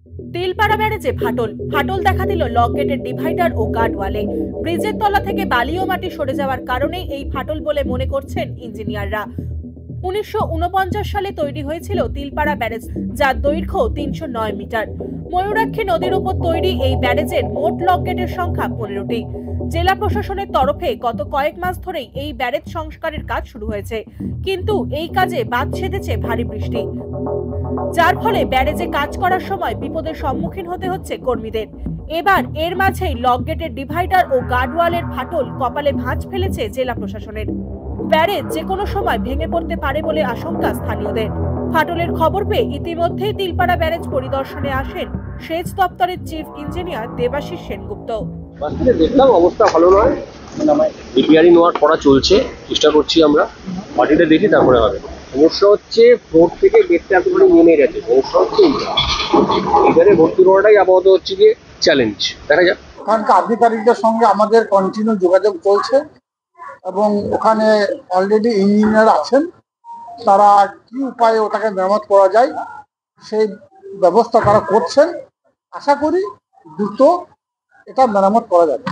তেলপাড়া ব্যারেজে ফাটল ফাটল দেখা দিল লক গেটের ডিভাইডার ও গার্ডওয়ালে। ব্রিজের তলা থেকে বালি ও মাটি সরে যাওয়ার কারণেই এই ফাটল বলে মনে করছেন ইঞ্জিনিয়াররা। 1949 সালে তৈরি হয়েছিল তিলপাড়া ব্যারেজ, যার দৈর্ঘ্য 309 মিটার। ময়ূরাক্ষী নদীর উপর তৈরি এই ব্যারেজের মোট লক গেটের সংখ্যা 15টি। জেলা প্রশাসনের তরফে গত কয়েক মাস ধরেই এই ব্যারেজ সংস্কারের কাজ শুরু হয়েছে, কিন্তু এই কাজে বাদ সেধেছে ভারী বৃষ্টি, যার ফলে ব্যারেজে কাজ করার সময় বিপদের সম্মুখীন হতে হচ্ছে কর্মীদের। এবার এর মাঝেই লক গেটের ডিভাইডার ও গার্ডওয়ালের ফাটল কপালে ভাঁজ ফেলেছে জেলা প্রশাসনের। ব্যারেজ যে কোনো সময় ভেঙে পড়তে পারে বলে আশঙ্কা স্থানীয়দের। ফাটলের খবর পেয়ে ইতিমধ্যেই তিলপাড়া ব্যারেজ পরিদর্শনে আসেন সেচ দপ্তরের চিফ ইঞ্জিনিয়ার দেবাশিস সেনগুপ্ত। দেখলাম অবস্থা ভালো নয়, রিপেয়ারিং ওয়ার্ক করা চলছে, চেষ্টা করছি আমরা। মাটিটা দেখি তারপরে হবে। সমস্যা হচ্ছে ফ্লোর থেকে বেডটা এতখানি নেমে গেছে, সমস্যা হচ্ছে এইখানে ভর্তি করাটাই আপাতত হচ্ছে গিয়ে চ্যালেঞ্জ। দেখা যাক। ওখানকার আধিকারিকদের সঙ্গে আমাদের কন্টিনিউ যোগাযোগ চলছে এবং ওখানে অলরেডি ইঞ্জিনিয়ার আছেন, তারা কি উপায়ে ওটাকে মেরামত করা যায় সেই ব্যবস্থা তারা করছেন। আশা করি দ্রুত এটা মেরামত করা যাবে।